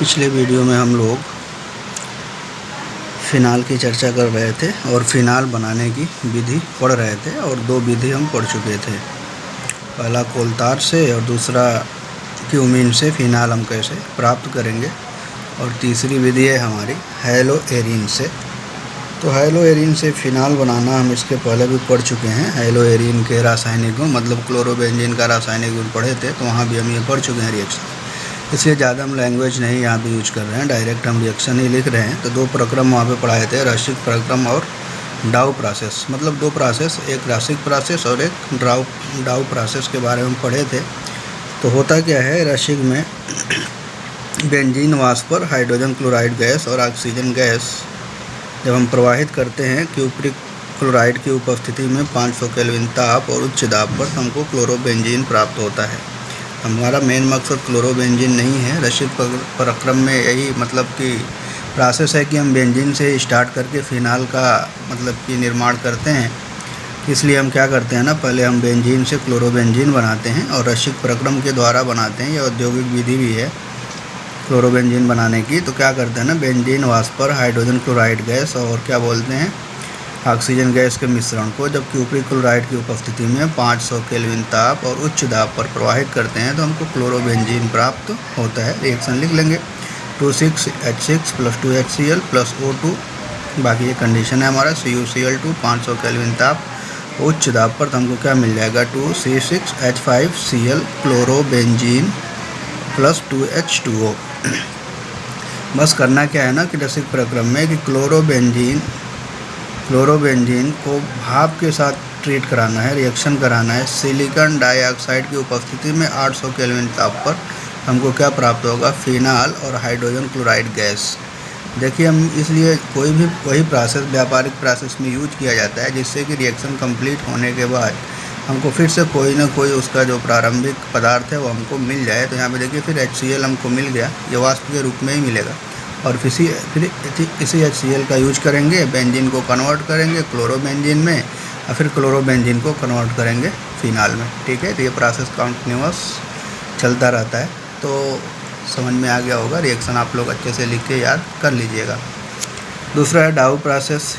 पिछले वीडियो में हम लोग फ़िनाल की चर्चा कर रहे थे और फ़िनाल बनाने की विधि पढ़ रहे थे और दो विधि हम पढ़ चुके थे। पहला कोलतार से और दूसरा क्यूमीन से फ़िनाल हम कैसे प्राप्त करेंगे, और तीसरी विधि है हमारी हैलोएरिन से। तो हैलोएरिन से फ़िनाल बनाना हम इसके पहले भी पढ़ चुके हैं। हैलोएरिन के रासायनिक गुण मतलब क्लोरोबेंजीन का रासायनिक गुण पढ़े थे, तो वहाँ भी हम ये पढ़ चुके हैं रिएक्शन। इसलिए ज़्यादा हम लैंग्वेज नहीं यहाँ पे यूज कर रहे हैं, डायरेक्ट हम रिएक्शन ही लिख रहे हैं। तो दो प्रक्रम वहाँ पे पढ़ाए थे, रसिक प्रक्रम और डाउ प्रोसेस, मतलब दो प्रोसेस, एक रसिक प्रोसेस और एक डाउ प्रोसेस के बारे में पढ़े थे। तो होता क्या है, रसिक में बेंजीन वाष्प पर हाइड्रोजन क्लोराइड गैस और ऑक्सीजन गैस जब हम प्रवाहित करते हैं क्यूप्रिक क्लोराइड की उपस्थिति में 500 केल्विन ताप और उच्च दाब पर हमको क्लोरोबेंजीन प्राप्त होता है। हमारा मेन मकसद क्लोरोबेंजीन नहीं है। रसिक प्रक्रम में यही मतलब कि प्रोसेस है कि हम बेंजीन से स्टार्ट करके फ़िनाल का मतलब कि निर्माण करते हैं। इसलिए हम क्या करते हैं ना, पहले हम बेंजीन से क्लोरोबेंजीन बनाते हैं और रसिक प्रक्रम के द्वारा बनाते हैं। यह औद्योगिक विधि भी है क्लोरोबेंजीन बनाने की। तो क्या करते हैं ना, बेंजीन वाष्प पर हाइड्रोजन क्लोराइड गैस और क्या बोलते हैं ऑक्सीजन गैस के मिश्रण को जब क्यूप्रिक क्लोराइड की उपस्थिति में 500 केल्विन ताप और उच्च दाब पर प्रवाहित करते हैं तो हमको क्लोरोबेंजीन प्राप्त होता है। रिएक्शन लिख लेंगे 26H6 + 2HCl + O2। बाकी ये कंडीशन है हमारा CuCl2 500 केल्विन ताप उच्च दाब पर, तो हमको क्या मिल जाएगा 2C6H5Cl क्लोरोबेंजीन + 2H2O। बस करना क्या है ना कि रसिक प्रक्रम में कि क्लोरोबेंजीन को भाप के साथ ट्रीट कराना है, रिएक्शन कराना है। सिलिकॉन डाइऑक्साइड की उपस्थिति में 800 केल्विन ताप पर हमको क्या प्राप्त होगा, फ़िनाल और हाइड्रोजन क्लोराइड गैस। देखिए हम इसलिए कोई भी वही प्रोसेस व्यापारिक प्रोसेस में यूज किया जाता है जिससे कि रिएक्शन कंप्लीट होने के बाद हमको फिर से कोई ना कोई उसका जो प्रारंभिक पदार्थ है वो हमको मिल जाए। तो यहाँ पे देखिए फिर HCl हमको मिल गया, ये वाष्प के रूप में ही मिलेगा और फिर इसी HCl का यूज करेंगे, बेंजीन को कन्वर्ट करेंगे क्लोरोबेंजीन में और फिर क्लोरोबेंजीन को कन्वर्ट करेंगे फ़िनाल में। ठीक है, तो ये प्रोसेस कंटिन्यूअस चलता रहता है। तो समझ में आ गया होगा, रिएक्शन आप लोग अच्छे से लिख के याद कर लीजिएगा। दूसरा है डाउ प्रोसेस।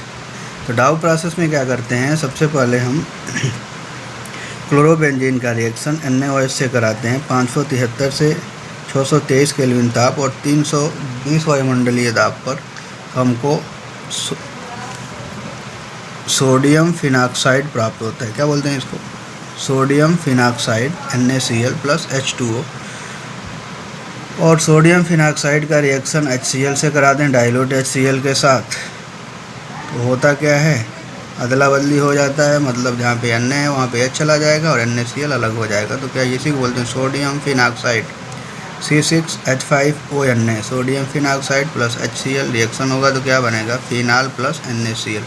तो डाउ प्रोसेस में क्या करते हैं, सबसे पहले हम क्लोरोबेंजीन का रिएक्शन NaOH से कराते हैं 573 से 623 केल्विन ताप और 320 वायुमंडलीय दाब पर हमको सोडियम फिनॉक्साइड प्राप्त होता है। क्या बोलते हैं इसको, सोडियम फिनॉक्साइड NaCl + H2O। और सोडियम फिनॉक्साइड का रिएक्शन HCl से करा दें डाइल्यूट HCl के साथ। तो होता क्या है, अदला बदली हो जाता है, मतलब जहाँ पे Na है वहाँ पे H चला जाएगा और NaCl अलग हो जाएगा। तो क्या इसी को बोलते हैं sodium phenoxide C6H5ONa। Sodium phenoxide + HCl reaction होगा तो क्या बनेगा, फ़िनाल + NaCl।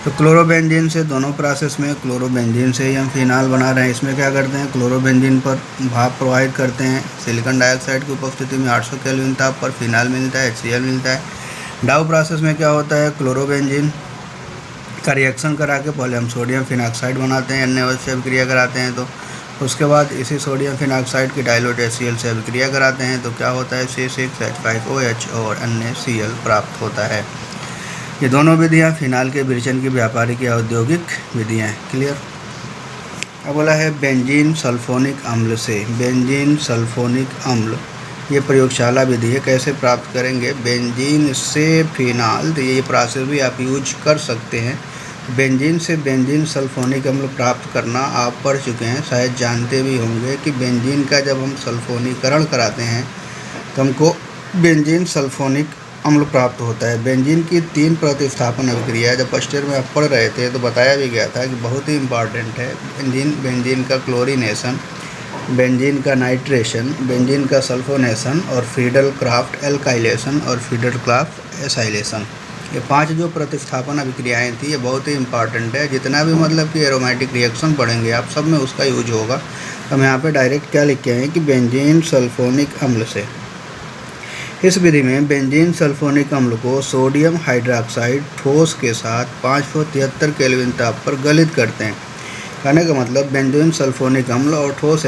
तो क्लोरोबेंजीन से दोनों प्रोसेस में क्लोरोबेंजीन से ही हम फ़िनाल बना रहे हैं। इसमें क्या करते हैं, क्लोरोबेंजीन पर भाप प्रवाहित करते हैं, सिलिकॉन डाइऑक्साइड की उपस्थिति में 800 केल्विन ताप पर फ़िनाल मिलता है, HCl मिलता है। डाउ प्रोसेस में क्या होता है, क्लोरोबेंजीन का रिएक्शन करा के पहले हम सोडियम फिनॉक्साइड बनाते हैं, NaOH से अभिक्रिया कराते हैं। तो उसके बाद इसी सोडियम फिनॉक्साइड की डाइल्यूट HCl से अभिक्रिया कराते हैं तो क्या होता है C6H5OH और NaCl प्राप्त होता है। ये दोनों विधियाँ फ़िनाल के विरेचन की व्यापारिक या औद्योगिक विधियाँ हैं। क्लियर। अब बोला है बेंजीन सल्फोनिक अम्ल से। बेंजीन सल्फोनिक अम्ल ये प्रयोगशाला विधि है। कैसे प्राप्त करेंगे, बेंजीन से फ़िनाल। तो ये प्रोसेस भी आप यूज कर सकते हैं। बेंजीन से बेंजीन सल्फोनिक अम्ल प्राप्त करना आप पढ़ चुके हैं, शायद जानते भी होंगे कि बेंजीन का जब हम सल्फोनीकरण कराते हैं तो हमको बेंजीन सल्फोनिक अम्ल प्राप्त होता है। बेंजीन की 3 प्रतिस्थापन अभिक्रिया जब फर्स्ट ईयर में आप पढ़ रहे थे तो बताया भी गया था कि बहुत ही इम्पॉर्टेंट है। बेंजीन का क्लोरीनेशन, बेंजीन का नाइट्रेशन, बेंजीन का सल्फोनेशन और फ्रीडल क्राफ्ट एल्काइलेशन और फ्रीडल क्राफ्ट एसाइलेशन। ये 5 जो प्रतिस्थापन अभिक्रियाएँ थी ये बहुत ही इम्पॉर्टेंट है। जितना भी मतलब कि एरोमेटिक रिएक्शन पढ़ेंगे आप, सब में उसका यूज होगा। तो हम यहाँ पे डायरेक्ट क्या लिखे हैं कि बेंजीन सल्फोनिक अम्ल से। इस विधि में बेंजीन सल्फोनिक अम्ल को सोडियम हाइड्रोक्साइड ठोस के साथ 573 केल्विन ताप पर गलित करते हैं। कहने का मतलब बेंजीन सल्फोनिक अम्ल और ठोस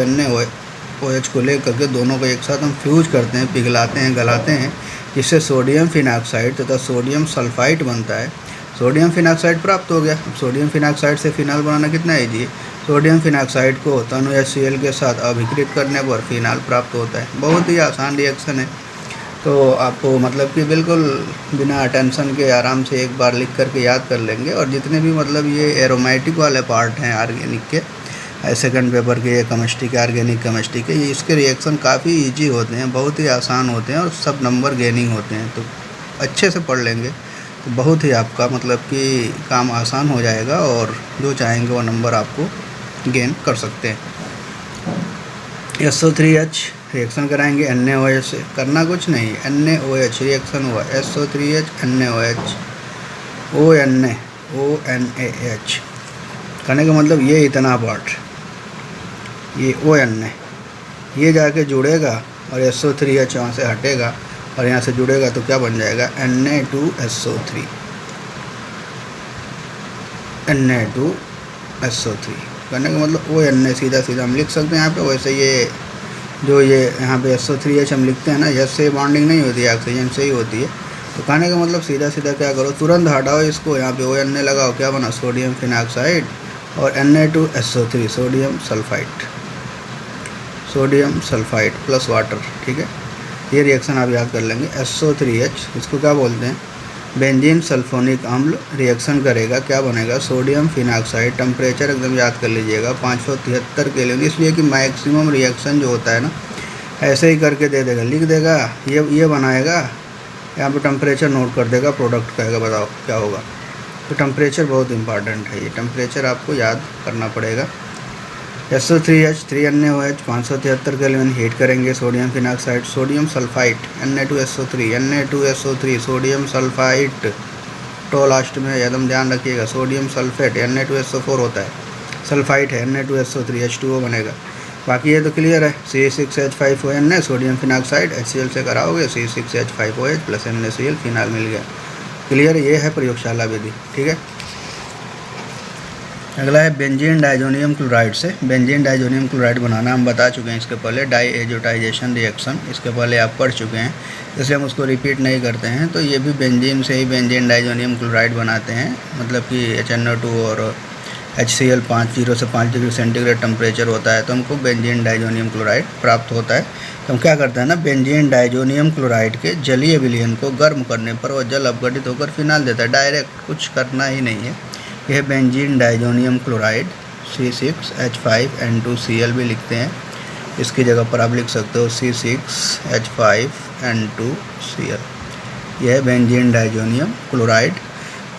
OH को लेकर के दोनों को एक साथ हम फ्यूज करते हैं, पिघलाते हैं, गलाते हैं, जिससे सोडियम फिनाक्साइड तथा सोडियम सल्फाइड बनता है। सोडियम फिनाक्साइड प्राप्त हो गया। अब सोडियम फिनाक्साइड से फिनाल बनाना कितना ईजी है। सोडियम फिनाक्साइड को तनु HCl के साथ अभिक्रित करने पर फिनाल प्राप्त होता है। बहुत ही आसान रिएक्शन है, तो आपको मतलब कि बिल्कुल बिना टेंशन के आराम से एक बार लिख करके याद कर लेंगे। और जितने भी मतलब ये एरोमेटिक वाले पार्ट हैं ऑर्गेनिक के, सेकंड पेपर के, ये केमिस्ट्री के, ऑर्गेनिक केमिस्ट्री के, इसके रिएक्शन काफ़ी इजी होते हैं, बहुत ही आसान होते हैं और सब नंबर गेनिंग होते हैं। तो अच्छे से पढ़ लेंगे तो बहुत ही आपका मतलब कि काम आसान हो जाएगा और जो चाहेंगे वो नंबर आपको गेन कर सकते हैं। SO3H रिएक्शन कराएंगे NaOH से, करना कुछ नहीं, NaOH रिएक्शन हुआ, SO3H NaOH ONAH करने का मतलब ये इतना पार्ट, ये ON है, ये जाके जुड़ेगा और SO3H वहाँ से हटेगा और यहाँ से जुड़ेगा तो क्या बन जाएगा Na2SO3 Na2SO3 करने का मतलब ON सीधा सीधा हम लिख सकते हैं यहाँ पे। वैसे ये जो ये यहाँ पे SO3H हम लिखते हैं ना, यस से बॉन्डिंग नहीं होती है, ऑक्सीजन से ही होती है। तो कहने का मतलब सीधा सीधा क्या करो, तुरंत हटाओ इसको, यहाँ पे ON लगाओ, क्या बना सोडियम फिनाक्साइड और Na2SO3 sodium sulphide plus water. ठीक है, ये रिएक्शन आप याद कर लेंगे। SO3H इसको क्या बोलते हैं, बेंजीन सल्फोनिक अम्ल रिएक्शन करेगा, क्या बनेगा सोडियम फिनाक्साइड। टेम्परेचर एकदम याद कर लीजिएगा 573 केल्विन, इसलिए कि मैक्सिमम रिएक्शन जो होता है ना ऐसे ही करके दे देगा, लिख देगा, ये बनाएगा, यहाँ पे टेम्परेचर नोट कर देगा, प्रोडक्ट कहेगा, बताओ क्या होगा। तो टेम्परेचर बहुत इंपॉर्टेंट है, ये टेम्परेचर आपको याद करना पड़ेगा। SO3H 3NaOH 573 केल्विन हीट करेंगे sodium phenoxide, sodium sulphide Na2SO3 sodium sulphide, तो लास्ट में एकदम ध्यान रखिएगा, सोडियम सल्फेट Na2SO4 होता है, सल्फाइड है Na2SO3 H2O बनेगा। बाकी ये तो क्लियर है। C6H5ON है, सोडियम फिनाक्साइड HCl से कराओगे C6H5OH प्लस NaCl, फिनाल मिल गया। क्लियर, ये है प्रयोगशाला विधि। ठीक है, अगला है बेंजीन डाइजोनियम क्लोराइड से। बेंजीन डाइजोनियम क्लोराइड बनाना हम बता चुके हैं इसके पहले, डाईएजोटाइजेशन रिएक्शन इसके पहले आप पढ़ चुके हैं, इसलिए हम उसको रिपीट नहीं करते हैं। तो ये भी बेंजीन से ही बेंजीन डाइजोनियम क्लोराइड बनाते हैं, मतलब कि HNO2 और HCl 0 से 5 डिग्री सेंटीग्रेड टेम्परेचर होता है तो हमको बेंजीन डाइजोनियम क्लोराइड प्राप्त होता है। तो हम क्या करते हैं ना, बेंजीन डाइजोनियम क्लोराइड के जलीय विलयन को गर्म करने पर वह जल अपघटित होकर फिनाल देता है, डायरेक्ट, कुछ करना ही नहीं है। यह बेंजीन डाइजोनियम क्लोराइड C6H5N2Cl भी लिखते हैं, इसकी जगह पर आप लिख सकते हो C6H5N2Cl। यह बेंजीन डाइजोनियम क्लोराइड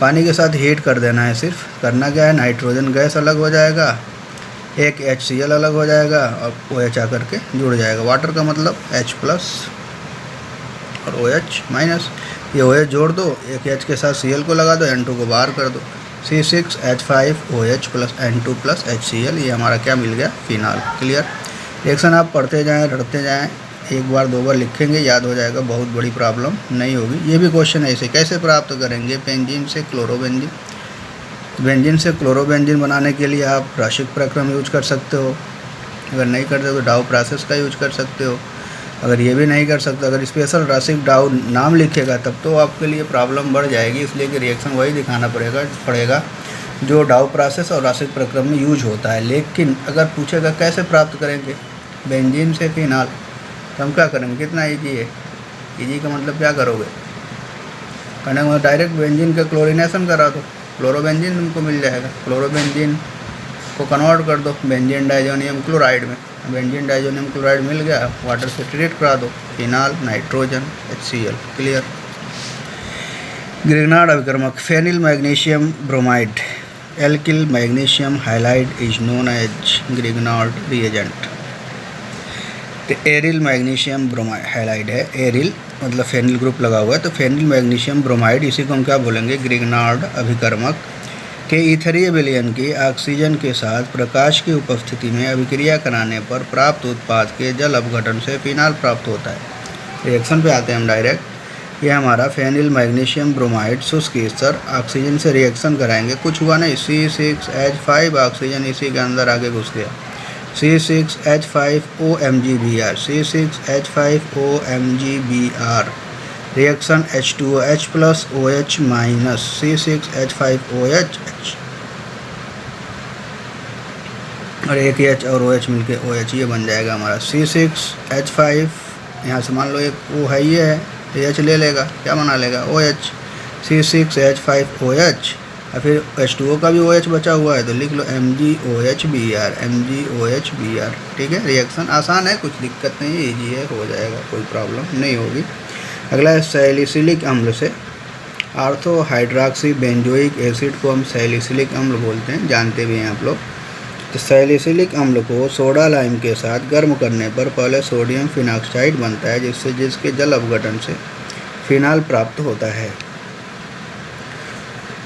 पानी के साथ हीट कर देना है। सिर्फ करना क्या है, नाइट्रोजन गैस अलग हो जाएगा, एक HCl अलग हो जाएगा और OH आकर के जुड़ जाएगा। वाटर का मतलब H प्लस और OH माइनस, ये OH जोड़ दो, एक H के साथ Cl को लगा दो, N2 को बाहर कर दो, C6H5OH plus N2 plus HCl, ये हमारा क्या मिल गया, फिनाल। क्लियर, रिएक्शन आप पढ़ते जाएँ, रटते जाएँ, एक बार दो बार लिखेंगे याद हो जाएगा, बहुत बड़ी प्रॉब्लम नहीं होगी। ये भी क्वेश्चन ऐसे कैसे प्राप्त करेंगे, बेंजीन से क्लोरोबेंजीन। बेंजीन से क्लोरोबेंजीन बनाने के लिए आप रासायनिक प्रक्रम यूज कर सकते हो, अगर नहीं करते तो डाउ प्रोसेस का यूज कर सकते हो। अगर ये भी नहीं कर सकते, अगर स्पेशल रासायनिक डाउ नाम लिखेगा तब तो आपके लिए प्रॉब्लम बढ़ जाएगी, इसलिए कि रिएक्शन वही दिखाना पड़ेगा जो डाउ प्रोसेस और रासायनिक प्रक्रम में यूज होता है। लेकिन अगर पूछेगा कैसे प्राप्त करेंगे बेंजीन से फिनाल, तो हम क्या करेंगे, कितना ईजी है। ईजी का मतलब क्या करोगे, कहने का डायरेक्ट बेंजीन का क्लोरीनेशन करा दो, क्लोरोबेंजीन तुमको मिल जाएगा। क्लोरोबेंजीन को कन्वर्ट कर दो बेंजीन डाइजोनियम क्लोराइड में, बेंजीन डाइजोनियम क्लोराइड मिल गया, वाटर से ट्रीट करा दो, phenol, nitrogen, HCl। Clear. Grignard अभिकर्मक, phenyl magnesium bromide, alkyl magnesium halide is known as Grignard reagent. Aryl magnesium bromide halide है, एरिल मतलब फेनिल ग्रुप लगा हुआ है, तो फेनिल मैग्नीशियम ब्रोमाइड, इसी को हम क्या बोलेंगे, ग्रिग्नार्ड अभिकर्मक के ईथरीय विलयन की ऑक्सीजन के साथ प्रकाश की उपस्थिति में अभिक्रिया कराने पर प्राप्त उत्पाद के जल अपघटन से फिनाल प्राप्त होता है। रिएक्शन पे आते हैं हम डायरेक्ट। यह हमारा फेनिल मैग्नीशियम ब्रोमाइड शुष्क स्तर ऑक्सीजन से रिएक्शन कराएंगे, कुछ हुआ नहीं, C6H5 ऑक्सीजन इसी के अंदर आगे घुस गया, C6H5OMgBr, C6H5OMgBr, reaction H2OH plus OH minus C6H5OH और एक H और OH मिलके OH, ये बन जाएगा हमारा C6H5। यहाँ से मान लो एक O है, ये है, H ले लेगा, क्या बना लेगा OH, C6H5OH, और फिर H2O का भी OH बचा हुआ है तो लिख लो MgOHBr, MgOHBr। ठीक है, रिएक्शन आसान है, कुछ दिक्कत नहीं है, ईजी है, हो जाएगा, कोई प्रॉब्लम नहीं होगी। अगला है सैलिसिलिक अम्ल से आर्थो हाइड्रॉक्सी बेंजोइक एसिड को हम सैलिसिलिक अम्ल बोलते हैं, जानते भी हैं आप लोग। तो सैलिसिलिक अम्ल को सोडा लाइम के साथ गर्म करने पर पहले सोडियम फिनॉक्साइड बनता है, जिसके जल अपघटन से फिनाल प्राप्त होता है।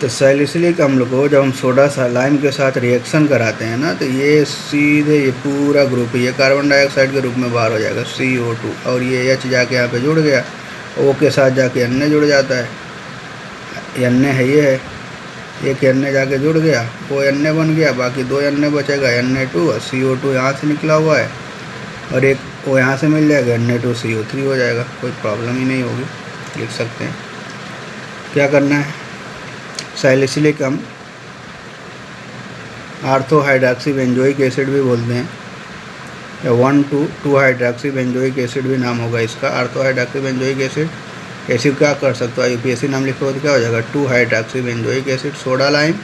तो सैलिसिलिक अम्ल को जब हम सोडा लाइम के साथ रिएक्शन कराते हैं ना, तो ये सीधे ये पूरा ग्रुप ये कार्बन डाइऑक्साइड के रूप में बाहर हो जाएगा CO2, और ये H जाके यहाँ पे जुड़ गया, O के साथ जाके Na जुड़ जाता है, Na है ये है, एक Na जाके जुड़ गया, वो Na बन गया, बाकी 2 Na बचेगा, Na2 और CO2 यहाँ से निकला हुआ है, और एक O यहाँ से मिल जाएगा, Na2CO3 हो जाएगा, कोई प्रॉब्लम ही नहीं होगी, लिख सकते हैं। क्या करना है, सैलिसिलिक अम्ल आर्थो हाइड्रॉक्सी बेंजोइक एसिड भी बोलते हैं, या 1,2 हाइड्रॉक्सी बेंजोइक एसिड भी नाम होगा इसका। आर्थो हाइड्रॉक्सी बेंजोइक एसिड ऐसे क्या कर सकते हो, UPSC नाम लिखो तो क्या हो जाएगा 2 hydroxy benzoic acid. Soda lime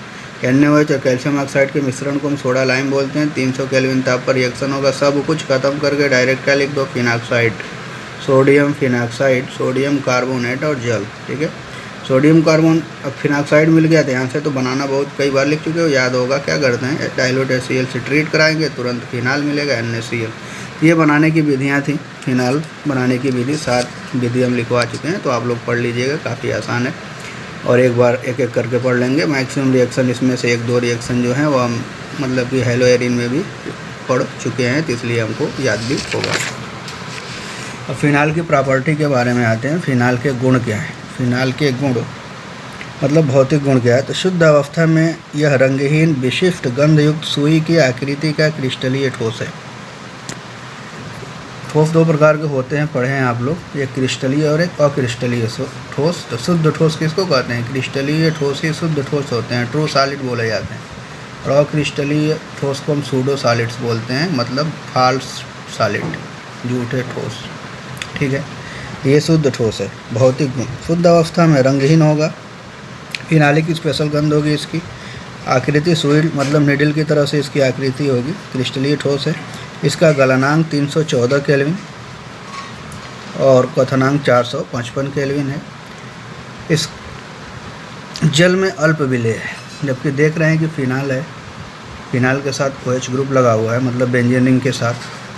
NaOH और कैल्शियम ऑक्साइड के मिश्रण को हम सोडा लाइम बोलते हैं। 300 केल्विन ताप पर रिएक्शन होगा, सब कुछ खत्म करके डायरेक्ट क्या लिख दो, phenoxide, sodium phenoxide, sodium carbonate और जल। ठीक है, सोडियम कार्बन अब फिनॉक्साइड मिल गया ध्यान से, तो बनाना बहुत कई बार लिख चुके हो, याद होगा। क्या करते हैं, डाइल्यूट HCl से ट्रीट कराएंगे, तुरंत फिनाल मिलेगा NaCl। ये बनाने की विधियाँ थी, फिनाल बनाने की विधि 7 विधि हम लिखवा चुके हैं, तो आप लोग पढ़ लीजिएगा, काफ़ी आसान है, और एक बार एक एक करके पढ़ लेंगे। मैक्सिमम रिएक्शन इसमें से 1-2 रिएक्शन जो हैं वो हम मतलब कि हेलो एरिन में भी पढ़ चुके हैं, तो इसलिए हमको याद भी होगा। अब फिनाल की प्रॉपर्टी के बारे में आते हैं। फिनाल के गुण क्या हैं, फिनाल के गुण मतलब भौतिक गुण क्या है। तो शुद्ध अवस्था में यह रंगहीन विशिष्ट गंधयुक्त सुई की आकृति का क्रिस्टलीय ठोस है। ठोस 2 प्रकार के होते हैं, पढ़े हैं आप लोग, एक क्रिस्टलीय और एक अक्रिस्टलीय ठोस। तो शुद्ध ठोस किसको कहते हैं, क्रिस्टलीय ठोस ही शुद्ध ठोस होते हैं, ट्रू सॉलिड बोले जाते हैं, और अक्रिस्टलीय ठोस को हम सूडो सॉलिड्स बोलते हैं, मतलब फाल्स सॉलिड, झूठे ठोस। ठीक है, ये शुद्ध ठोस है। भौतिक गुण, शुद्ध अवस्था में रंगहीन होगा, फिनालिक स्पेशल गंध होगी, इसकी आकृति सुई मतलब निडल की तरह से इसकी आकृति होगी, क्रिस्टलीय ठोस है। इसका गलनांक 314 केल्विन और क्वथनांक 455 केल्विन है। इस जल में अल्प विलेय है, जबकि देख रहे हैं कि फिनाल है, फिनाल के साथ OH ग्रुप लगा हुआ है, मतलब बेंजीन रिंग के साथ,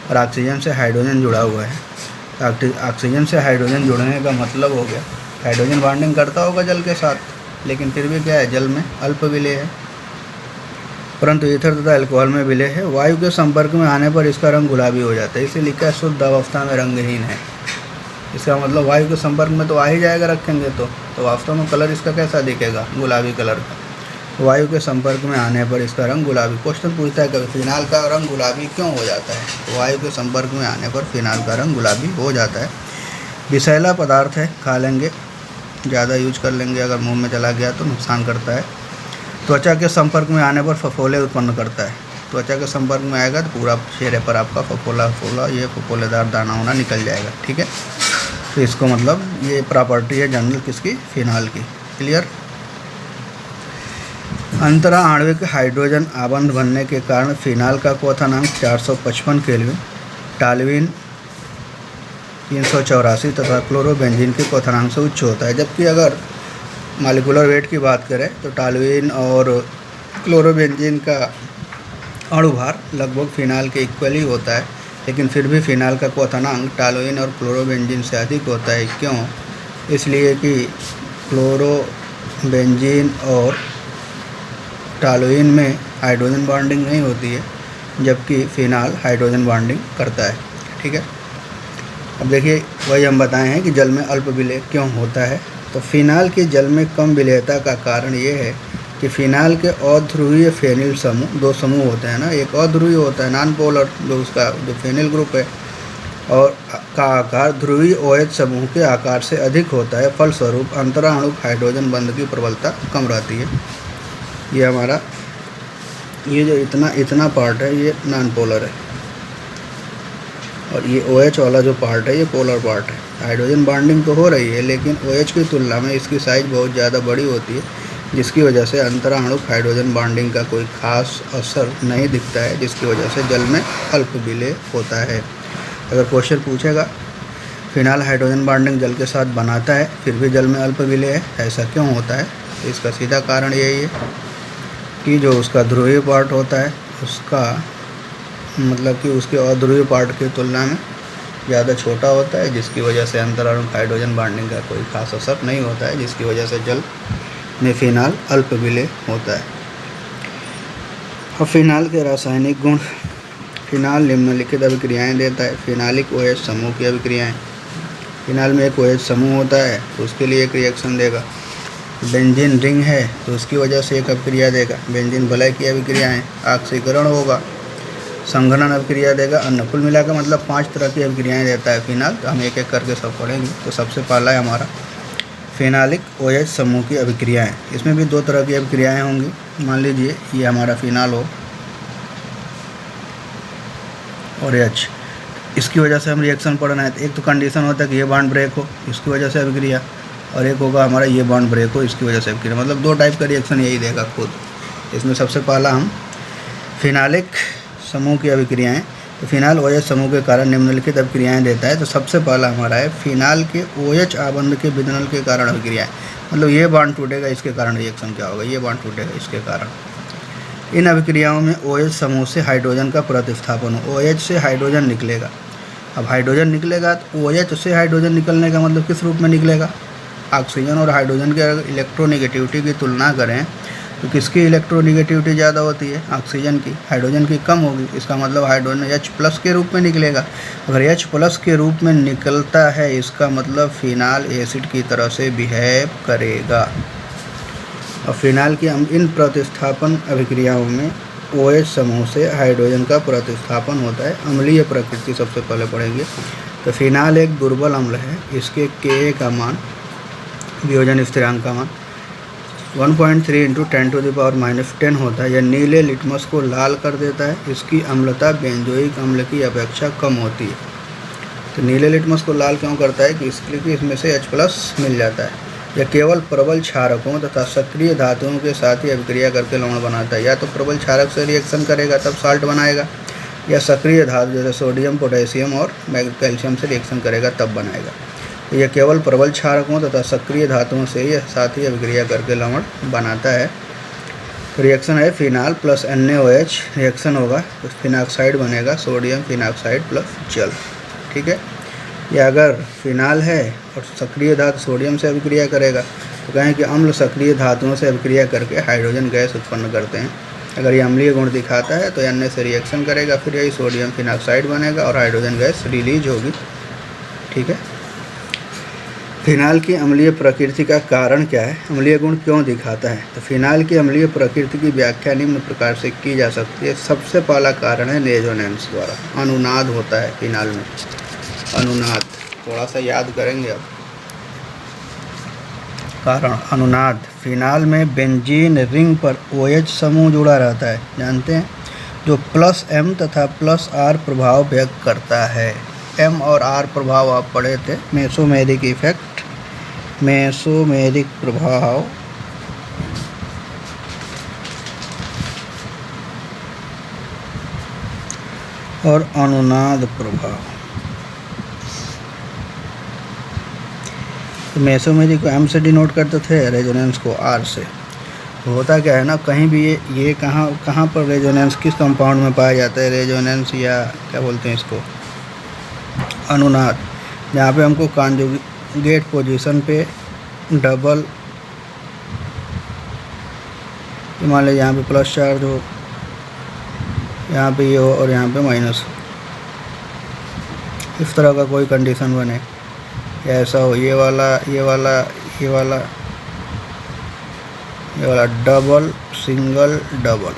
और ऑक्सीजन से हाइड्रोजन जुड़ा हुआ है। ऑक्सीजन से हाइड्रोजन जुड़ने का मतलब हो गया हाइड्रोजन बॉन्डिंग करता होगा जल के साथ, लेकिन फिर भी क्या है, जल में अल्प विलेय है, परंतु ईथर तथा अल्कोहल में विलेय है। वायु के संपर्क में आने पर इसका रंग गुलाबी हो जाता है, इसे लिखा है शुद्ध अवस्था में रंगहीन है। इसका मतलब वायु के संपर्क में तो आ ही जाएगा रखेंगे तो वास्तव में कलर इसका कैसा दिखेगा, गुलाबी कलर का। वायु के संपर्क में आने पर इसका रंग गुलाबी। क्वेश्चन पूछता है कभी फिनाल का रंग गुलाबी क्यों हो जाता है, तो वायु के संपर्क में आने पर फिनाल का रंग गुलाबी हो जाता है। विषैला पदार्थ है, खा लेंगे, ज़्यादा यूज कर लेंगे अगर मुंह में चला गया तो नुकसान करता है। त्वचा के संपर्क में आने पर फफोले उत्पन्न करता है, त्वचा के संपर्क में आएगा तो पूरा चेहरे पर आपका फफोला ये फफोलेदार दाना होना निकल जाएगा। ठीक है, तो इसको मतलब ये प्रॉपर्टी है जनरल किसकी, फिनाल की। क्लियर। अंतरा आणविक हाइड्रोजन आबंध बनने के कारण फिनाल का क्वथनांक 455 केल्विन, टालविन 384 तथा क्लोरोबेंजीन के क्वथनांक से उच्च होता है। जबकि अगर मॉलिक्यूलर वेट की बात करें तो टालविन और क्लोरोबेंजीन का अणुभार लगभग फिनाल के इक्वल ही होता है, लेकिन फिर भी फिनाल का क्वथनांक टालविन और क्लोरोबेंजीन से अधिक होता है। क्यों, इसलिए कि क्लोरोबेंजीन और टालुइन में हाइड्रोजन बॉन्डिंग नहीं होती है, जबकि फिनाल हाइड्रोजन बॉन्डिंग करता है। ठीक है, अब देखिए वही हम बताए हैं कि जल में अल्प विलेय क्यों होता है। तो फिनाल की जल में कम विलेयता का कारण ये है कि फिनाल के अध्रुवीय फेनिल समूह, दो समूह होते हैं ना, एक अध्रुवीय होता है नॉन पोलर जो उसका जो फेनिल ग्रुप है, और का आकार ध्रुवीय OH समूह के आकार से अधिक होता है। फलस्वरूप अंतराणुक हाइड्रोजन बंध की प्रबलता कम रहती है। ये हमारा ये जो इतना पार्ट है ये नॉन पोलर है, और ये OH वाला जो पार्ट है ये पोलर पार्ट है। हाइड्रोजन बॉन्डिंग तो हो रही है लेकिन OH की तुलना में इसकी साइज़ बहुत ज़्यादा बड़ी होती है, जिसकी वजह से अंतराणुक हाइड्रोजन बॉन्डिंग का कोई खास असर नहीं दिखता है, जिसकी वजह से जल में अल्प विलय होता है। अगर क्वेश्चन पूछेगा फिनाल हाइड्रोजन बॉन्डिंग जल के साथ बनाता है फिर भी जल में अल्प विलय है, ऐसा क्यों होता है? इसका सीधा कारण यही है कि जो उसका ध्रुवीय पार्ट होता है उसका मतलब कि उसके अध्रुवीय पार्ट की तुलना में ज़्यादा छोटा होता है, जिसकी वजह से अंतराणुक हाइड्रोजन बॉन्डिंग का कोई खास असर नहीं होता है, जिसकी वजह से जल में फिनाल अल्प विलय होता है। अब फिनाल के रासायनिक गुण। फिनाल निम्नलिखित अभिक्रियाएं देता है। फिनालिक OH समूह की अभिक्रियाएं। फिनाल में एक OH समूह होता है तो उसके लिए एक रिएक्शन देगा। बेंजीन रिंग है तो उसकी वजह से एक अभिक्रिया देगा। बेंजीन वलय की अभिक्रियाएं, ऑक्सीकरण होगा, संघनन अभिक्रिया देगा, अन्य कुल मिलाकर मतलब 5 तरह की अभिक्रियाएं देता है फिनाल। तो हम एक एक करके सब पढ़ेंगे। तो सबसे पहला है हमारा फिनालिक OH समूह की अभिक्रियाएं। इसमें भी 2 तरह की अभिक्रियाएं होंगी। मान लीजिए ये हमारा फिनाल हो और H, इसकी वजह से हम रिएक्शन पढ़ना है। तो एक तो कंडीशन होता है कि ये बॉन्ड ब्रेक हो, इसकी वजह से अभिक्रिया, और एक होगा हमारा ये बॉन्ड ब्रेक हो, इसकी वजह से अभिक्रिया। मतलब 2 टाइप का रिएक्शन यही देगा खुद। इसमें सबसे पहला हम फिनालिक समूह की अभिक्रियाएं। तो फिनाल OH समूह के कारण निम्नलिखित अभिक्रियाएं देता है। तो सबसे पहला हमारा है फिनाल के OH आबंध के विदनल के कारण अभिक्रियाएं। मतलब ये बॉन्ड टूटेगा, इसके कारण रिएक्शन क्या होगा, ये बॉन्ड टूटेगा, इसके कारण। इन अभिक्रियाओं में OH समूह से हाइड्रोजन का प्रतिस्थापन हो। OH से हाइड्रोजन निकलेगा। अब हाइड्रोजन निकलेगा तो OH से हाइड्रोजन निकलने का मतलब किस रूप में निकलेगा? ऑक्सीजन और हाइड्रोजन के अगर इलेक्ट्रोनेगेटिविटी की तुलना करें तो किसकी इलेक्ट्रोनेगेटिविटी ज़्यादा होती है? ऑक्सीजन की। हाइड्रोजन की कम होगी। इसका मतलब हाइड्रोजन H+ के रूप में निकलेगा। अगर H+ के रूप में निकलता है इसका मतलब फिनाल एसिड की तरह से बिहेव करेगा। और फिनाल की इन प्रतिस्थापन अभिक्रियाओं में OH समूह से हाइड्रोजन का प्रतिस्थापन होता है। अम्लीय प्रकृति सबसे पहले पढ़ेंगे। तो फिनाल एक दुर्बल अम्ल है। इसके Ka का मान, वियोजन स्थिरांक का मान 1.3 × 10⁻⁻10 होता है। यह नीले लिटमस को लाल कर देता है। इसकी अम्लता बेंजोइक अम्ल की अपेक्षा कम होती है। तो नीले लिटमस को लाल क्यों करता है? कि इसलिए इसमें से H+ मिल जाता है। यह केवल प्रबल क्षारकों तथा सक्रिय धातुओं के साथ ही अभिक्रिया करके लवण बनाता है। या तो प्रबल क्षारक से रिएक्शन करेगा तब साल्ट बनाएगा, या सक्रिय धातु जैसे सोडियम, पोटेशियम और कैल्शियम से रिएक्शन करेगा तब बनाएगा। तो यह केवल प्रबल क्षारकों तथा सक्रिय धातुओं से ही साथ ही अभिक्रिया करके लवण बनाता है। रिएक्शन है फिनाल प्लस NaOH रिएक्शन होगा तो फिनाक्साइड बनेगा, सोडियम फिनाक्साइड प्लस जल। ठीक है। या अगर फिनाल है और सक्रिय धातु सोडियम से अभिक्रिया करेगा तो कहें कि अम्ल सक्रिय धातुओं से अभिक्रिया करके हाइड्रोजन गैस उत्पन्न करते हैं। अगर ये अम्लीय गुण दिखाता है तो Na से रिएक्शन करेगा, फिर यही सोडियम फिनाक्साइड बनेगा और हाइड्रोजन गैस रिलीज होगी। ठीक है। फिनाल की अम्लीय प्रकृति का कारण क्या है? अम्लीय गुण क्यों दिखाता है? तो फिनाल की अम्लीय प्रकृति की व्याख्या निम्न प्रकार से की जा सकती है। सबसे पहला कारण है रेजोनेंस द्वारा। अनुनाद होता है फिनाल में, अनुनाद। थोड़ा सा याद करेंगे अब। कारण अनुनाद। फिनाल में बेंजीन रिंग पर OH समूह जुड़ा रहता है, जानते हैं, जो +M तथा +R प्रभाव व्यक्त करता है। M और R प्रभाव आप पढ़े थे, मेसोमेरिक इफेक्ट, मेसोमेरिक प्रभाव और अनुनाद प्रभाव। तो मेसोमेरिक को M से डिनोट करते थे, रेजोनेंस को R से। तो होता क्या है ना, कहीं भी ये कहाँ पर रेजोनेंस किस कंपाउंड में पाया जाता है? रेजोनेंस या क्या बोलते हैं इसको, अनुनाद। जहाँ पे हमको कॉन्जुगेट पोजीशन पे डबल, मान लीजिए यहाँ पे प्लस चार्ज हो, यहाँ पे ये हो और यहाँ पे माइनस हो, इस तरह का कोई कंडीशन बने या ऐसा हो, ये वाला ये वाला डबल सिंगल डबल,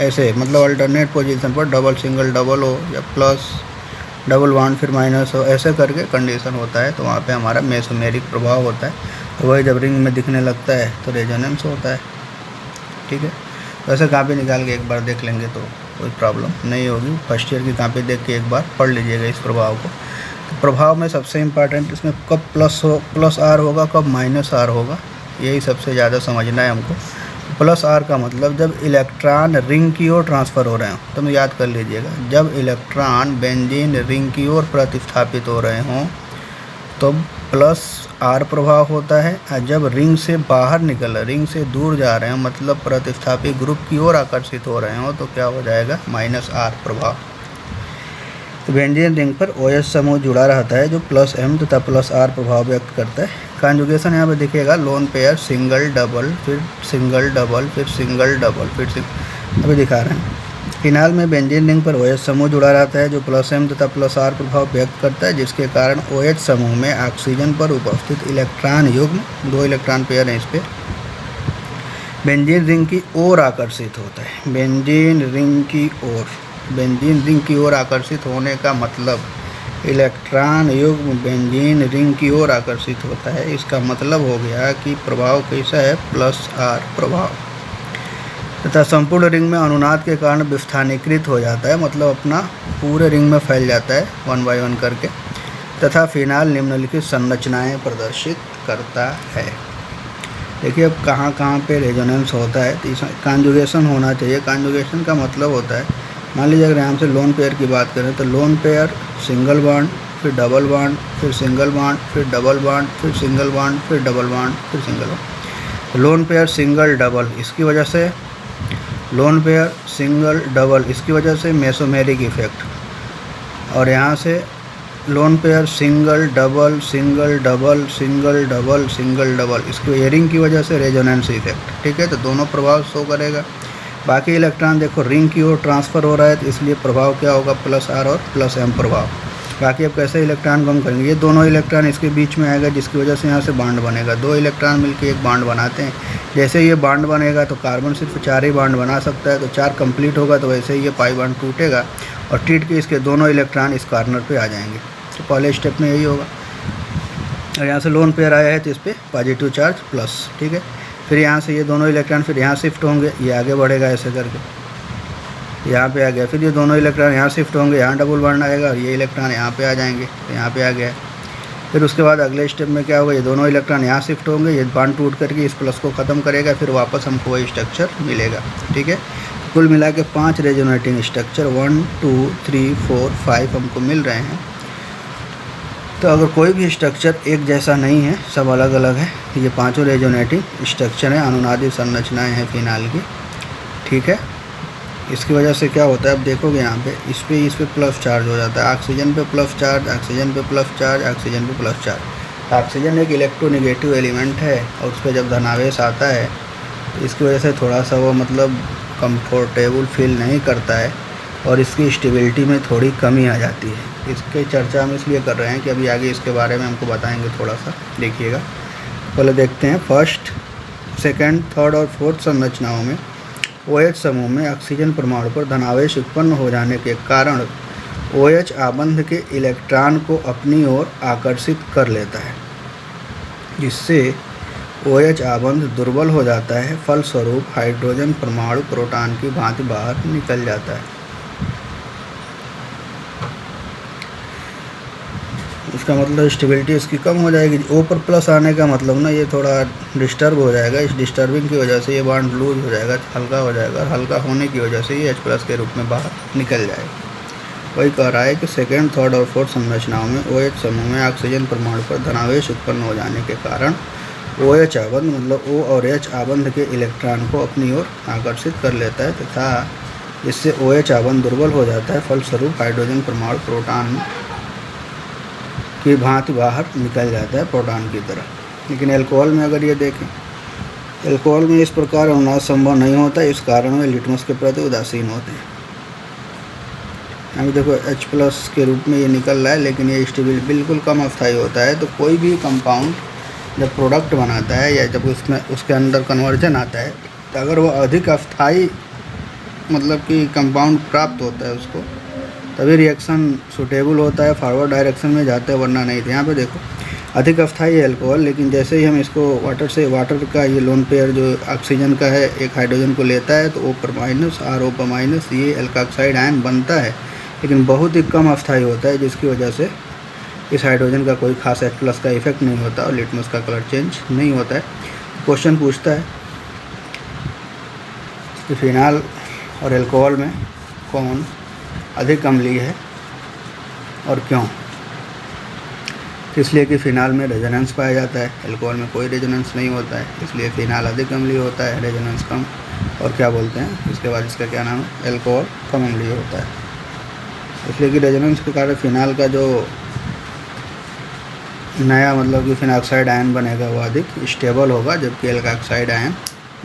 ऐसे मतलब अल्टरनेट पोजीशन पर डबल सिंगल डबल हो या प्लस डबल बॉन्ड फिर माइनस हो, ऐसे करके कंडीशन होता है। तो वहाँ पे हमारा मेसोमेरिक प्रभाव होता है। तो वही जब रिंग में दिखने लगता है तो रेजोनेंस होता है। ठीक है, वैसे कापी निकाल के एक बार देख लेंगे तो कोई प्रॉब्लम नहीं होगी। फर्स्ट ईयर की कापी देख के एक बार पढ़ लीजिएगा इस प्रभाव को। तो प्रभाव में सबसे इम्पॉर्टेंट इसमें कब प्लस आर होगा, कब माइनस आर होगा, यही सबसे ज़्यादा समझना है हमको। प्लस आर का मतलब जब इलेक्ट्रॉन रिंग की ओर ट्रांसफ़र हो रहे हों, तो याद कर लीजिएगा, जब इलेक्ट्रॉन बेंजीन रिंग की ओर प्रतिस्थापित हो रहे हों तो प्लस आर प्रभाव होता है। और जब रिंग से बाहर निकल रिंग से दूर जा रहे हों, मतलब प्रतिस्थापित ग्रुप की ओर आकर्षित हो रहे हों, तो क्या हो जाएगा, माइनस आर प्रभाव। तो बेंजीन रिंग पर OH समूह जुड़ा रहता है जो प्लस M तथा प्लस आर प्रभाव व्यक्त करता है। कॉन्जुगेशन यहाँ पे दिखेगा, लोन पेयर सिंगल डबल फिर सिंगल डबल फिर सिंगल डबल फिर अभी दिखा रहे हैं। फिनाल में बेंजीन रिंग पर OH समूह जुड़ा रहता है जो प्लस M तथा प्लस आर प्रभाव व्यक्त करता है, जिसके कारण OH समूह में ऑक्सीजन पर उपस्थित इलेक्ट्रॉन युग्म, 2 इलेक्ट्रॉन पेयर हैं इस पर, बेंजीन रिंग की ओर आकर्षित होता है। बेंजीन रिंग की ओर आकर्षित होने का मतलब इलेक्ट्रॉन युग्म बेंजीन रिंग की ओर आकर्षित होता है। इसका मतलब हो गया कि प्रभाव कैसा है, प्लस आर प्रभाव। तथा संपूर्ण रिंग में अनुनाद के कारण विस्थानीकृत हो जाता है, मतलब अपना पूरे रिंग में फैल जाता है 1 बाय 1 करके। तथा फिनाल निम्नलिखित संरचनाएं प्रदर्शित करता है। देखिए अब कहाँ कहाँ पे रेजोनेंस होता है, तो कॉन्जुगेशन होना चाहिए। कॉन्जुगेशन का मतलब होता है, मान लीजिए अगर यहाँ से लोन पेयर की बात करें तो लोन पेयर सिंगल बॉन्ड फिर डबल बॉन्ड फिर सिंगल बॉन्ड फिर डबल बॉन्ड फिर सिंगल बॉन्ड फिर डबल बॉन्ड फिर single bond. Lone pair single double, इसकी वजह से लोन पेयर सिंगल डबल, इसकी वजह से मेसोमेरिक इफेक्ट। और यहाँ से lone pair single double single double single double single double, इसकी रिंग की वजह से रेजोनेंस इफेक्ट। ठीक है, तो दोनों प्रभाव शो करेगा। बाकी इलेक्ट्रॉन देखो रिंग की ओर ट्रांसफ़र हो रहा है, तो इसलिए प्रभाव क्या होगा, प्लस आर और प्लस एम प्रभाव। बाकी अब कैसे इलेक्ट्रॉन कम करेंगे, ये दोनों इलेक्ट्रॉन इसके बीच में आएगा, जिसकी वजह से यहाँ से बॉन्ड बनेगा। 2 इलेक्ट्रॉन मिलकर एक बॉन्ड बनाते हैं। जैसे ये बॉन्ड बनेगा तो कार्बन सिर्फ 4 ही बॉन्ड बना सकता है, तो 4 कंप्लीट होगा तो वैसे ही ये पाई बॉन्ड टूटेगा और टूट के इसके दोनों इलेक्ट्रॉन इस कॉर्नर पे आ जाएंगे। तो पहले स्टेप में यही होगा। और यहाँ से लोन पेयर आया है तो इस पर पॉजिटिव चार्ज प्लस। ठीक है, फिर यहाँ से ये दोनों इलेक्ट्रॉन फिर यहाँ शिफ्ट होंगे, ये आगे बढ़ेगा ऐसे करके, यहाँ पे आ गया। फिर ये दोनों इलेक्ट्रॉन यहाँ शिफ्ट होंगे, यहाँ डबल बॉन्ड आएगा और ये इलेक्ट्रॉन यहाँ पे आ जाएंगे, तो यहाँ पे आ गया। फिर उसके बाद अगले स्टेप में क्या होगा, ये दोनों इलेक्ट्रॉन यहाँ शिफ्ट होंगे, ये बॉन्ड टूट करके इस प्लस को ख़त्म करेगा, फिर वापस हमको वही स्ट्रक्चर मिलेगा। ठीक है, कुल मिला के 5 रेजोनेटिंग स्ट्रक्चर 1 2 3 4 5 हमको मिल रहे हैं। तो अगर कोई भी स्ट्रक्चर एक जैसा नहीं है, सब अलग अलग है, ये 5 रेजोनेटिंग स्ट्रक्चर हैं, अनुनादी संरचनाएं हैं फिनाल की। ठीक है, इसकी वजह से क्या होता है, अब देखोगे यहाँ पे इस पे प्लस चार्ज हो जाता है, ऑक्सीजन पे प्लस चार्ज, ऑक्सीजन पे प्लस चार्ज, ऑक्सीजन पे प्लस चार्ज। ऑक्सीजन एक इलेक्ट्रोनेगेटिव एलिमेंट है और उस पर जब धनावेश आता है तो इसकी वजह से थोड़ा सा वो मतलब कंफर्टेबल फील नहीं करता है और इसकी स्टेबिलिटी में थोड़ी कमी आ जाती है। इसके चर्चा हम इसलिए कर रहे हैं कि अभी आगे इसके बारे में हमको बताएंगे थोड़ा सा, देखिएगा। पहले देखते हैं फर्स्ट, सेकंड, थर्ड और फोर्थ संरचनाओं में OH समूह में ऑक्सीजन परमाणु पर धनावेश उत्पन्न हो जाने के कारण OH आबंध के इलेक्ट्रॉन को अपनी ओर आकर्षित कर लेता है, जिससे OH आबंध दुर्बल हो जाता है। फलस्वरूप हाइड्रोजन परमाणु प्रोटॉन की भांति बाहर निकल जाता है। इसका मतलब स्टेबिलिटी इसकी कम हो जाएगी। O पर प्लस आने का मतलब ना ये थोड़ा डिस्टर्ब हो जाएगा, इस डिस्टर्बिंग की वजह से ये बॉन्ड लूज हो जाएगा, हल्का हो जाएगा और हल्का होने की वजह से ये H+ के रूप में बाहर निकल जाएगा। वही कह रहा है कि सेकेंड, थर्ड और फोर्थ संरचनाओं में OH समूह में ऑक्सीजन परमाणु पर धनावेश उत्पन्न हो जाने के कारण OH आबंध मतलब O और H आबंध के इलेक्ट्रॉन को अपनी ओर आकर्षित कर लेता है तथा इससे OH आबंध दुर्बल हो जाता है। फलस्वरूप हाइड्रोजन परमाणु प्रोटॉन की भांति बाहर निकल जाता है प्रोटॉन की तरह। लेकिन अल्कोहल में अगर ये देखें, अल्कोहल में इस प्रकार अनुनाद संभव नहीं होता, इस कारण वे लिटमस के प्रति उदासीन होते हैं। अभी देखो H+ के रूप में ये निकल रहा है, लेकिन ये स्टेबिल बिल्कुल कम अस्थायी होता है। तो कोई भी कंपाउंड जब प्रोडक्ट बनाता है या जब उसमें उसके अंदर कन्वर्जन आता है, तो अगर वो अधिक अस्थाई मतलब कि कंपाउंड प्राप्त होता है उसको, तभी रिएक्शन सूटेबल होता है, फॉरवर्ड डायरेक्शन में जाता है, वरना नहीं। तो यहाँ पे देखो अधिक अस्थाई एल्कोहल, लेकिन जैसे ही हम इसको वाटर का ये लोन पेयर जो ऑक्सीजन का है एक हाइड्रोजन को लेता है, तो O पर माइनस और O पर माइनस ये एल्कोक्साइड आयन बनता है, लेकिन बहुत ही कम अस्थाई होता है, जिसकी वजह से इस हाइड्रोजन का कोई खास H+ का इफेक्ट नहीं होता और लिटमस का कलर चेंज नहीं होता है। क्वेश्चन पूछता है कि फिनाल और एल्कोहल में कौन अधिक अम्लीय है और क्यों? इसलिए कि फिनाल में रेजोनेंस पाया जाता है, एल्कोहल में कोई रेजोनेंस नहीं होता है, इसलिए फिनाल अधिक अम्लीय होता है, रेजोनेंस कम। और क्या बोलते हैं इसके बाद, इसका क्या नाम है, एल्कोहल कम अम्लीय होता है, इसलिए कि रेजोनेंस के कारण फिनाल का जो नया मतलब कि फिनॉक्साइड आयन बनेगा वो अधिक स्टेबल होगा, जबकि एल्कोक्साइड आयन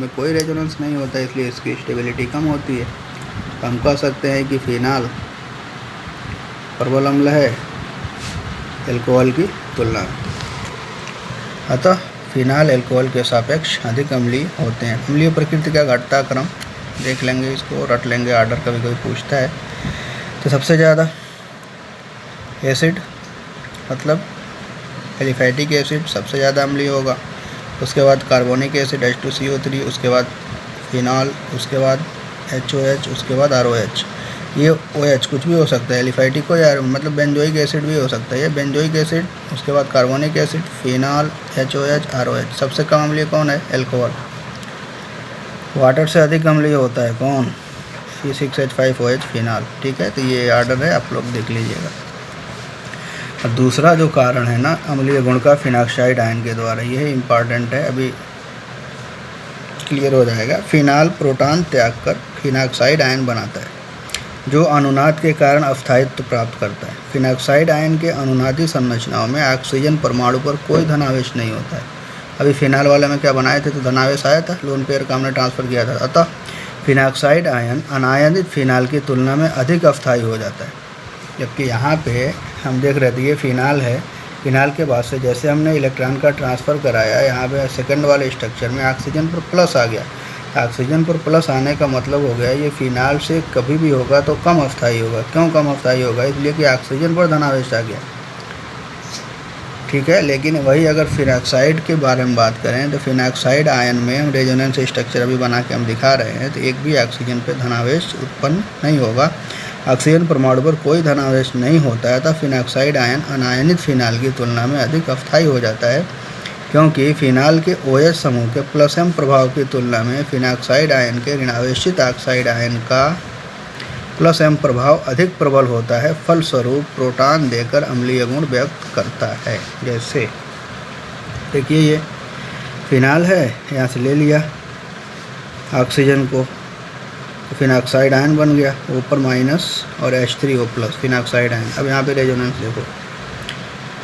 में कोई रेजोनेंस नहीं होता है, इसलिए इसकी स्टेबिलिटी कम होती है। तो हम कह सकते हैं कि फिनाल प्रबल अम्ल है एल्कोहल की तुलना में। अतः फिनाल एल्कोहल के सापेक्ष अधिक अम्लीय होते हैं। अम्लीय प्रकृति का घटता क्रम देख लेंगे, इसको रट लेंगे, आर्डर कभी कभी पूछता है। तो सबसे ज़्यादा एसिड मतलब एलिफैटिक एसिड सबसे ज़्यादा अम्लीय होगा, उसके बाद कार्बोनिक एसिड H2CO3, उसके बाद फिनॉल, उसके बाद HOH, उसके बाद ROH। ये OH कुछ भी हो सकता है, एलिफैटिक हो या मतलब बेंजोइक एसिड भी हो सकता है, ये बेंजोइक एसिड, उसके बाद carbonic acid, phenol, HOH, ROH। सबसे कम अम्लीय कौन है? एल्कोहल। वाटर से अधिक अम्लीय होता है कौन? C6H5OH phenol. ठीक है, तो ये आर्डर है, आप लोग देख लीजिएगा। और दूसरा जो कारण है ना अम्लीय गुण का, फिनॉक्साइड आयन के द्वारा, यह इम्पॉर्टेंट है, अभी क्लियर हो जाएगा। फिनाल प्रोटॉन त्याग कर फिनॉक्साइड आयन बनाता है, जो अनुनाद के कारण अस्थायित्व प्राप्त करता है। फिनॉक्साइड आयन के अनुनादी संरचनाओं में ऑक्सीजन परमाणु पर कोई धनावेश नहीं होता है। अभी फिनाल वाले में क्या बनाए थे, तो धनावेश आया था, लोन पेयर का हमने ट्रांसफ़र किया था। अतः फिनॉक्साइड आयन अनायनित फिनाल की तुलना में अधिक अस्थायी हो जाता है, जबकि यहाँ पे हम देख रहे थे ये फिनाल है, फिनाल के बाद से जैसे हमने इलेक्ट्रॉन का ट्रांसफ़र कराया, यहाँ पे सेकंड वाले स्ट्रक्चर में ऑक्सीजन पर प्लस आ गया। ऑक्सीजन पर प्लस आने का मतलब हो गया ये फिनाल से कभी भी होगा तो कम अस्थायी होगा। क्यों कम अस्थायी होगा? इसलिए कि ऑक्सीजन पर धनावेश आ गया। ठीक है, लेकिन वही अगर फिनॉक्साइड के बारे में बात करें तो फिनॉक्साइड आयन में हम रेजोनेंस स्ट्रक्चर अभी बना के हम दिखा रहे हैं, तो एक भी ऑक्सीजन पर धनावेश उत्पन्न नहीं होगा, ऑक्सीजन परमाणु पर कोई धनावेश नहीं होता है। तब फिनॉक्साइड आयन अनायनित फिनाल की तुलना में अधिक अस्थायी हो जाता है, क्योंकि फिनाल के OH समूह के +M प्रभाव की तुलना में फिनॉक्साइड आयन के ऋणावेशित ऑक्साइड आयन का +M प्रभाव अधिक प्रबल होता है, फलस्वरूप प्रोटॉन देकर अम्लीय गुण व्यक्त करता है। जैसे देखिए ये फिनाल है, यहाँ से ले लिया ऑक्सीजन को, तो फिनॉक्साइड आयन बन गया, ऊपर माइनस और H3O+, फिनॉक्साइड आयन। अब यहाँ पे रेजोनेंस देखो,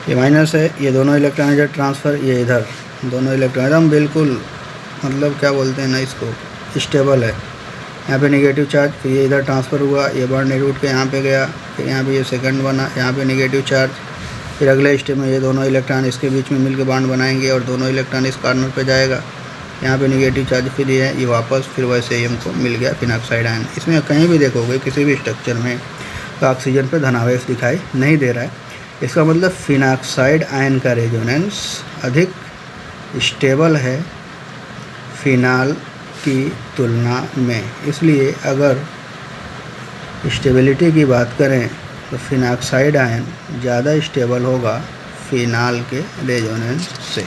ये माइनस है, ये दोनों इलेक्ट्रॉन इधर ट्रांसफ़र, ये इधर दोनों इलेक्ट्रॉन एकदम बिल्कुल मतलब क्या बोलते हैं ना इसको, स्टेबल है। यहाँ पे नेगेटिव चार्ज, फिर ये इधर ट्रांसफ़र हुआ, ये बॉन्ड रूट के यहाँ पे गया, फिर यहाँ पे ये सेकंड बना, यहाँ पे नेगेटिव चार्ज, फिर अगले स्टेप में ये दोनों इलेक्ट्रॉन इसके बीच में मिलकर बॉन्ड बनाएंगे और दोनों इलेक्ट्रॉन इस कॉर्नर पे जाएगा, यहाँ पे नेगेटिव चार्ज, फिर ये वापस, फिर वैसे ही हमको मिल गया फिनॉक्साइड आयन। इसमें कहीं भी देखोगे किसी भी स्ट्रक्चर में तो ऑक्सीजन पे धनावेश दिखाई नहीं दे रहा है। इसका मतलब फिनॉक्साइड आयन का रेजोनेंस अधिक स्टेबल है फिनाल की तुलना में। इसलिए अगर स्टेबिलिटी की बात करें तो फिनॉक्साइड आयन ज़्यादा स्टेबल होगा फिनाल के रेजोनेंस से।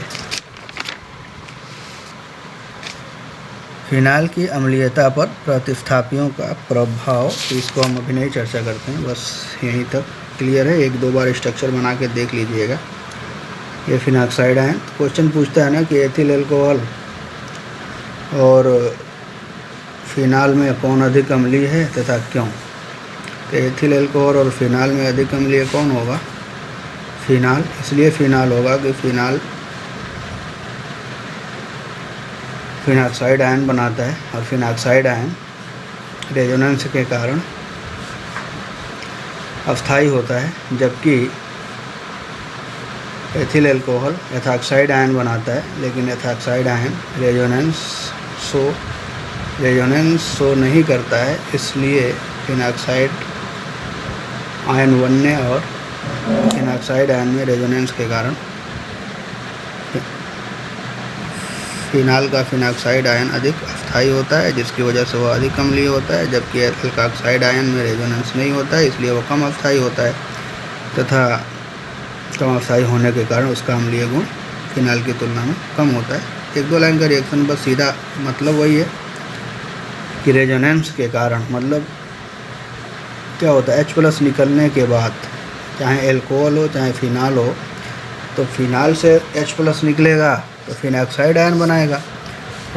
फिनाल की अम्लीयता पर प्रतिस्थापियों का प्रभाव, इसको हम अभी नहीं चर्चा करते हैं, बस यहीं तक क्लियर है। एक दो बार स्ट्रक्चर बना के देख लीजिएगा। ये फिनॉक्साइड आयन क्वेश्चन पूछता है ना कि एथिल अल्कोहल और फिनाल में कौन अधिक अम्लीय है तथा क्यों। तो एथिल अल्कोहल और फिनाल में अधिक अम्लीय कौन होगा? फिनाल। इसलिए फिनाल होगा कि फिनाल फिनॉक्साइड आयन बनाता है और फिनॉक्साइड आयन रेजोनेंस के कारण अस्थायी होता है, जबकि एथिल अल्कोहल एथॉक्साइड आयन बनाता है, लेकिन एथॉक्साइड आयन रेजोनेंस शो नहीं करता है, इसलिए फिनॉक्साइड आयन बनने और फिनॉक्साइड आयन में रेजोनेंस के कारण फिनाल का फिनॉक्साइड आयन अधिक अस्थायी होता है, जिसकी वजह से वह अधिक अम्लीय होता है, जबकि एल्कोक्साइड आयन में रेजोनेंस नहीं होता है, इसलिए वह कम अस्थायी होता है तथा कम अस्थायी होने के कारण उसका अम्लीय गुण फिनाल की तुलना में कम होता है। एक दो लाइन का रिएक्शन, बस सीधा मतलब वही है कि रेजोनेंस के कारण मतलब क्या होता है, H+ निकलने के बाद चाहे अल्कोहल हो चाहे फिनाल हो, तो फिनाल से H+ निकलेगा तो फिनॉक्साइड आयन बनाएगा,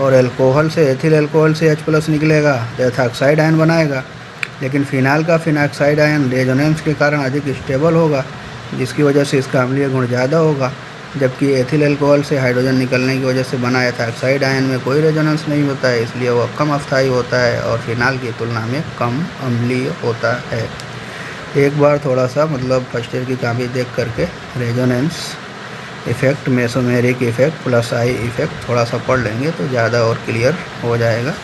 और अल्कोहल से एथिल अल्कोहल से H+ निकलेगा तो एथॉक्साइड आयन बनाएगा। लेकिन फिनाल का फिनॉक्साइड आयन रेजोनेंस के कारण अधिक स्टेबल होगा, जिसकी वजह से इसका अम्लीय गुण ज़्यादा होगा, जबकि एथिल अल्कोहल से हाइड्रोजन निकलने की वजह से बना एथॉक्साइड आयन में कोई रेजोनेंस नहीं होता है, इसलिए वह कम अस्थायी होता है और फिनाल की तुलना में कम अम्लीय होता है। एक बार थोड़ा सा मतलब फर्स्ट ईयर की कॉपी देख करके resonance effect, mesomeric effect + I effect थोड़ा सा पढ़ लेंगे तो ज़्यादा और क्लियर हो जाएगा।